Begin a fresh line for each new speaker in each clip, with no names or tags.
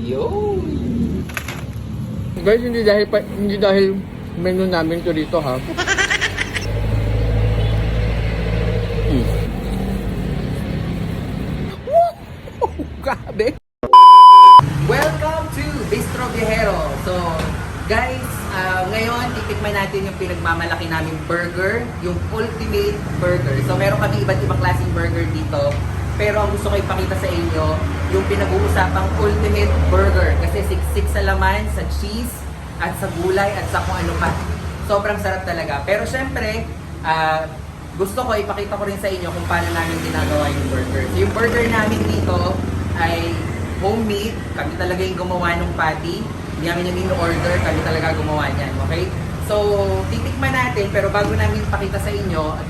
Yo! Guys, hindi dahil menu namin to dito ha. Wow! Grabe! Welcome to Bistro Viajero. So, guys, ngayon titikman natin yung pinagmamalaki namin burger, yung ultimate burger. So, meron kami iba't ibang klaseng burger dito. Pero ang gusto ko ipakita sa inyo, yung pinag-uusapang ultimate burger. Kasi siksik sa laman, sa cheese, at sa gulay, at sa kung ano pa. Sobrang sarap talaga. Pero syempre, gusto ko ipakita ko rin sa inyo kung paano namin ginagawa yung burger. So, yung burger namin dito ay homemade. Kami talaga yung gumawa ng patty. Hindi namin yung order, kami talaga gumawa niyan. Okay? So, titikman natin, pero bago namin ipakita sa inyo at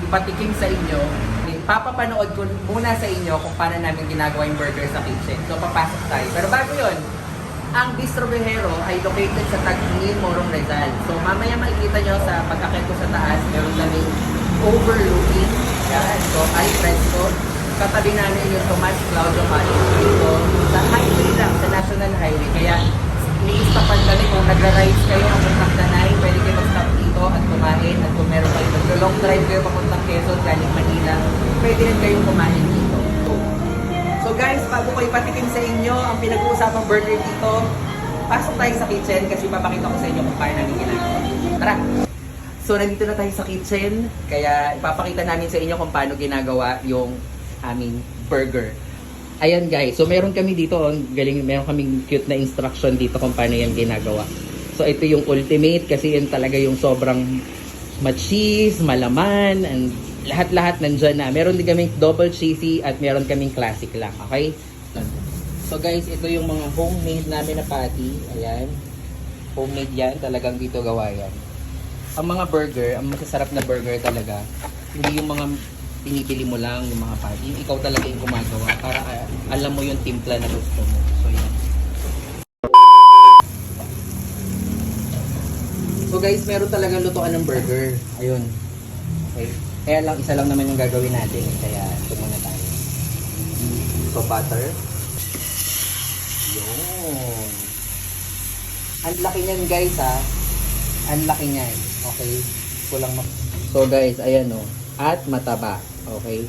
ipatikim sa inyo, papapanood ko muna sa inyo kung paano namin ginagawa yung burger sa kitchen. So, papasok tayo. Pero bago yun, ang Bistro Viajero ay located sa Taguig, Morong Rizal. So, mamaya makikita nyo sa pagkakit ko sa taas, meron kaming overlooking. Yan. So, al fresco. Katabi namin yung Tomas Claudio College. So, sa highway lang, sa National Highway. Kaya, ni-stopan kami kung nagra-rides kayo ang puntang Tanay, pwede kayo mag-stop dito at kumain. At kung meron kayo mag-long drive kayo papuntang Quezon, galing Manila, pwede rin kayong kumain dito. So guys, bago ko ipatikim sa inyo ang pinag-uusapang burger dito, pasok tayo sa kitchen kasi papakita ko sa inyo kung paano namin ginagawa. Tara! So nandito na tayo sa kitchen, kaya ipapakita namin sa inyo kung paano ginagawa yung aming burger. Ayan guys, so meron kami dito, meron kaming cute na instruction dito kung paano yan ginagawa. So ito yung ultimate kasi yun talaga yung sobrang ma-cheese, malaman, and lahat-lahat nandyan na. Meron din kaming double cheesy at meron kaming classic lang, okay? So guys, ito yung mga homemade namin na patty. Ayan. Homemade yan, talagang dito gawa yan. Ang mga burger, ang masasarap na burger talaga, hindi yung mga pinipili mo lang yung mga patty. Yung ikaw talaga yung gumagawa para alam mo yung timpla na gusto mo. So yan. So guys, meron talagang lutuan ng burger. Ayun. Okay. Kaya lang, isa lang naman yung gagawin natin. Kaya ito muna tayo. So butter. Yun. Ang laki niyan guys ha. Ang laki niyan. Okay. Kulang So guys, ayan o. At mataba. Okay.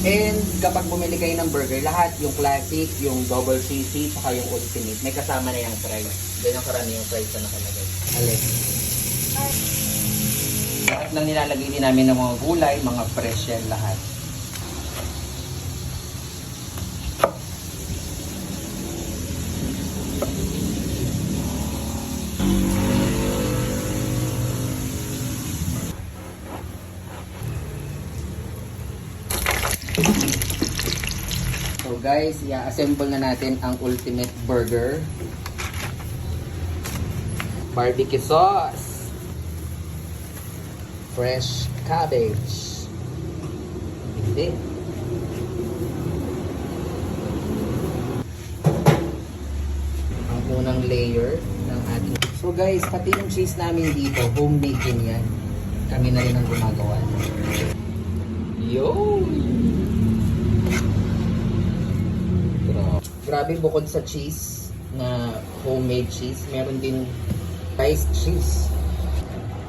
And kapag bumili kayo ng burger, lahat yung classic, yung double cheesy, saka yung ultimate, may kasama na yung fries. Ganyan karami yung fries na nakalagay. Alin. Lahat lang nilalagay din namin ng mga gulay, mga fresh yan lahat. So guys, i-assemble na natin ang ultimate burger. Barbecue sauce. Fresh cabbage. Hindi. Ang unang layer ng ating. So guys, pati yung cheese namin dito, homemade din yan. Kami na rin ang gumagawa. Yo! Grabe, bukod sa cheese na homemade cheese, meron din sliced cheese.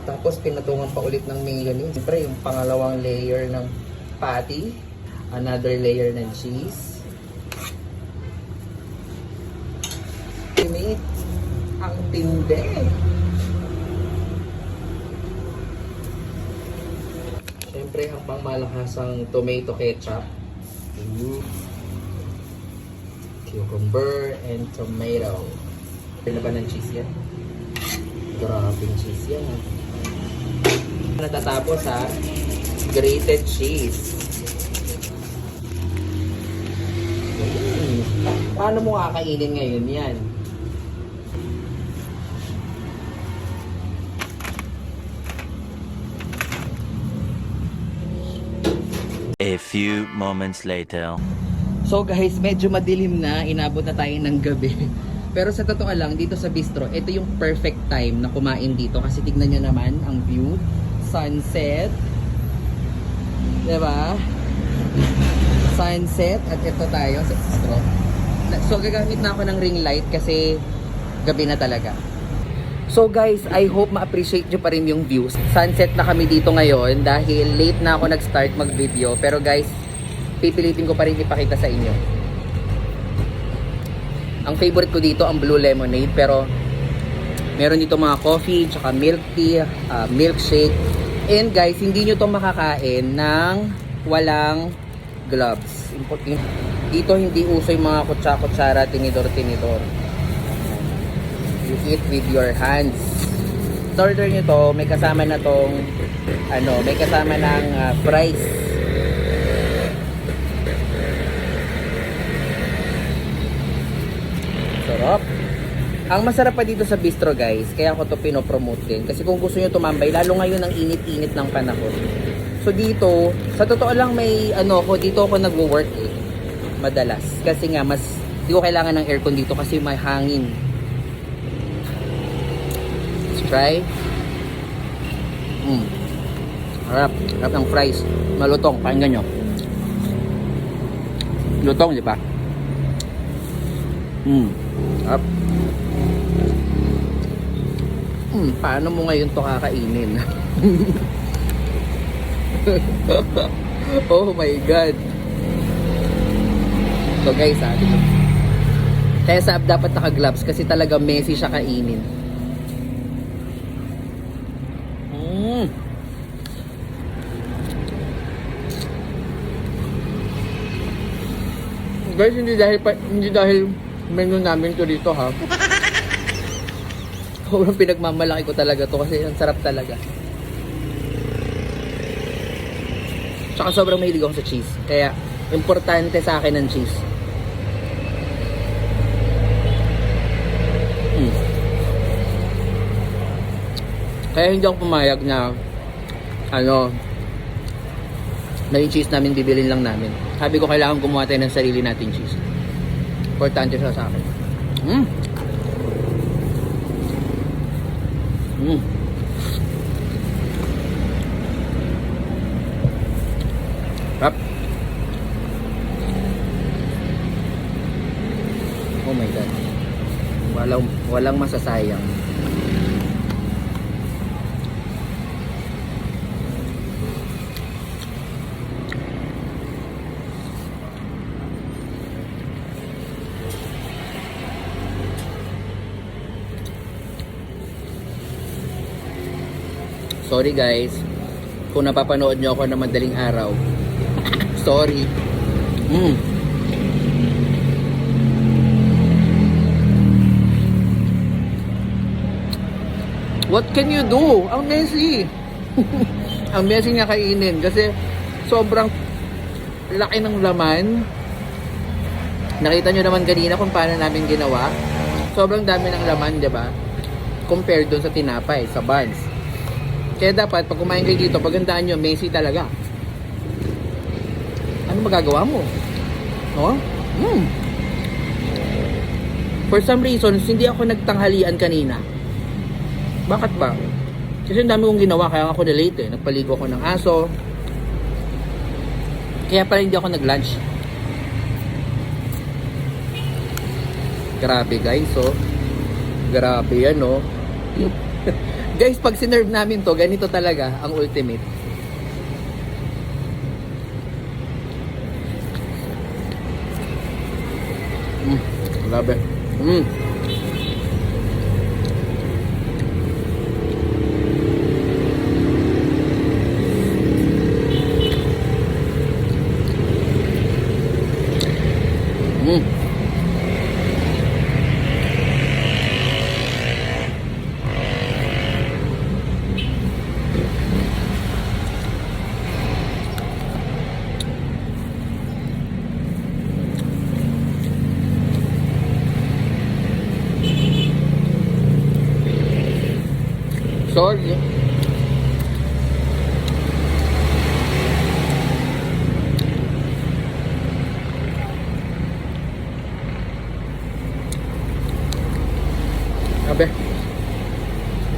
Tapos pinatungan pa ulit ng mayonnaise. Siyempre yung pangalawang layer ng patty, another layer ng cheese. Ultimate, ang tindi. Siyempre ang pangmalakasang tomato ketchup. Cucumber and tomato. Ano ba ng cheese yan? Grabing cheese yan. Natatapos ha, grated cheese. Paano mo kakainin ngayon yan?
A few moments later.
So guys, medyo madilim na, inabot na tayo ng gabi. Pero sa totoo lang, dito sa bistro, ito yung perfect time na kumain dito. Kasi tignan nyo naman ang view. Sunset. Diba? Sunset. At ito tayo sa bistro. So, gagamit na ako ng ring light kasi gabi na talaga. So guys, I hope ma-appreciate nyo pa rin yung views. Sunset na kami dito ngayon dahil late na ako nag-start mag-video. Pero guys, pipilitin ko pa rin ipakita sa inyo. Ang favorite ko dito ang blue lemonade, pero meron dito mga coffee, tsaka milk tea, milkshake. And guys, hindi nyo to makakain ng walang gloves. Dito hindi uso yung mga kutsa-kutsara, tinidor-tinidor. You eat with your hands. Sa order nyo to, may kasama na tong may kasama ng fries. Sarap. Ang masarap pa dito sa bistro guys, kaya ako to pinopromote din. Kasi kung gusto nyo tumambay, lalo ngayon ang init-init ng panahon. So dito, sa totoo lang may dito ako nagwo-work madalas. Kasi nga, di ko kailangan ng aircon dito kasi may hangin. Let's try. Harap ng fries. Malutong, pakinggan nyo. Lutong, di ba? Harap. Paano mo ngayon to kakainin? Oh my God. So guys, kaya dapat naka-gloves kasi talaga messy siya kainin. Guys, hindi dahil menu namin to dito ha. Sobrang pinagmamalaki ko talaga to kasi ang sarap talaga. Tsaka sobrang mahilig ako sa cheese. Kaya importante sa akin ang cheese. Kaya hindi ako pumayag na na yung cheese namin bibilin lang namin. Sabi ko kailangan gumawa tayo ng sarili nating cheese. Importante siya sa akin. Rap. Oh my God. Walang masasayang. Sorry guys, kung napapanood nyo ako na madaling araw. Sorry. What can you do? Ang messy. Ang messy niya kainin kasi sobrang laki ng laman. Nakita nyo naman kanina kung paano namin ginawa. Sobrang dami ng laman, di ba? Compared doon sa tinapay, sa buns. Kaya dapat, pag kumain kayo dito, pagandaan nyo, messy talaga. Ano magagawa mo? No? For some reasons, hindi ako nagtanghalian kanina. Bakit ba? Kasi ang dami kong ginawa, kaya ako na late eh. Nagpaligo ako ng aso. Kaya pala hindi ako nag-lunch. Grabe guys, oh. Grabe yan, oh. Guys, pag sinerve namin to, ganito talaga ang ultimate. Grabe. Sorry.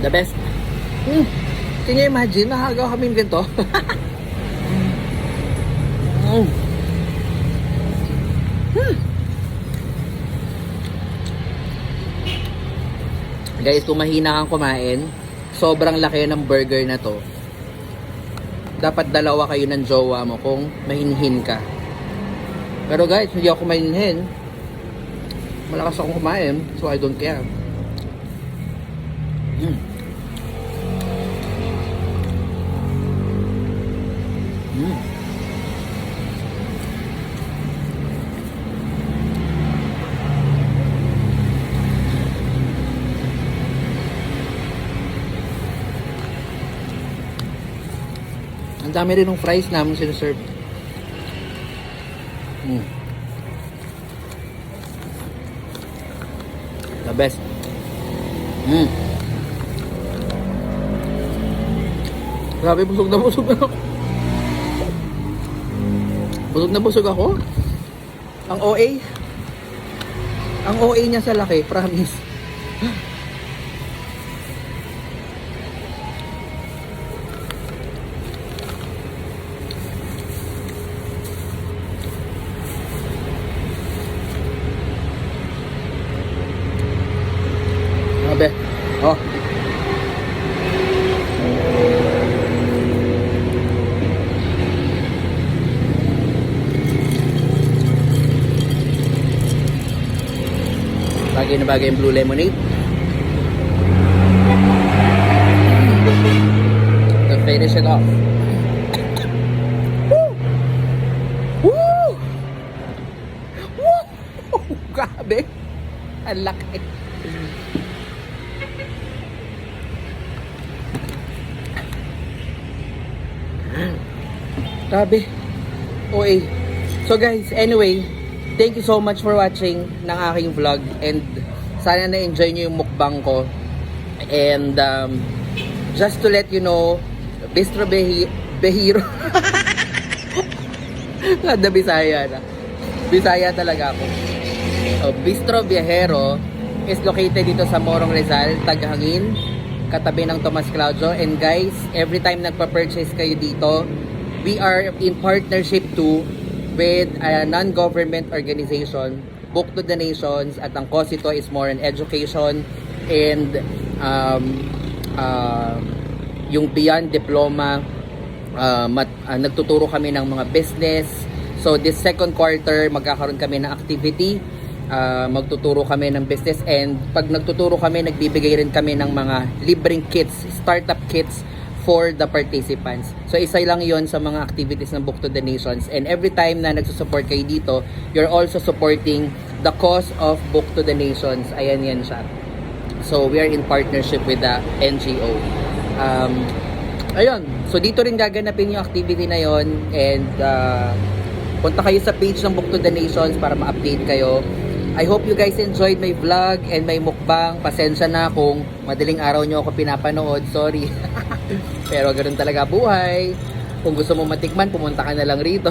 The best. Can you imagine? Nakagawa kami ng ganito. Guys, kung mahina kang kumain, sobrang laki ng burger na to. Dapat dalawa kayo ng jowa mo kung mahinhin ka. Pero guys, hindi ako mahinhin. Malakas akong kumain, so I don't care. Ang dami rin ng fries namin sinaserve. The best. Grabe, busog na ako. Busog na busog ako. Ang OA. Ang OA niya sa laki, promise. Grabe. Oh. Bagay na bagay yung blue lemonade. To finish it off. Woo! Woo! Woo! Grabe. Ang laki. Grabe. OA. So guys, anyway, thank you so much for watching ng aking vlog and sana na-enjoy nyo yung mukbang ko. And just to let you know, Bistro Behiro. Kada Bisaya na. Bisaya talaga ako. So, Bistro Viajero is located dito sa Morong Rizal, Taghangin, katabi ng Tomas Claudio. And guys, every time nagpa-purchase kayo dito, we are in partnership too with a non-government organization, Book to the Nations, at ang cause ito is more on education and yung beyond diploma, nagtuturo kami ng mga business. So this second quarter, magkakaroon kami ng activity, magtuturo kami ng business, and pag nagtuturo kami, nagbibigay rin kami ng mga libreng kits, startup kits for the participants. So isa lang yon sa mga activities ng Book to the Nations, and every time na nagsusupport kayo dito, you're also supporting the cause of Book to the Nations. Ayan yan siya. So we are in partnership with the NGO. Ayun, so dito rin gaganapin yung activity na yon, and punta kayo sa page ng Book to the Nations para ma-update kayo. I hope you guys enjoyed my vlog and my mukbang. Pasensya na kung madaling araw nyo ako pinapanood. Sorry. Pero ganoon talaga buhay. Kung gusto mo matikman, pumunta ka na lang rito.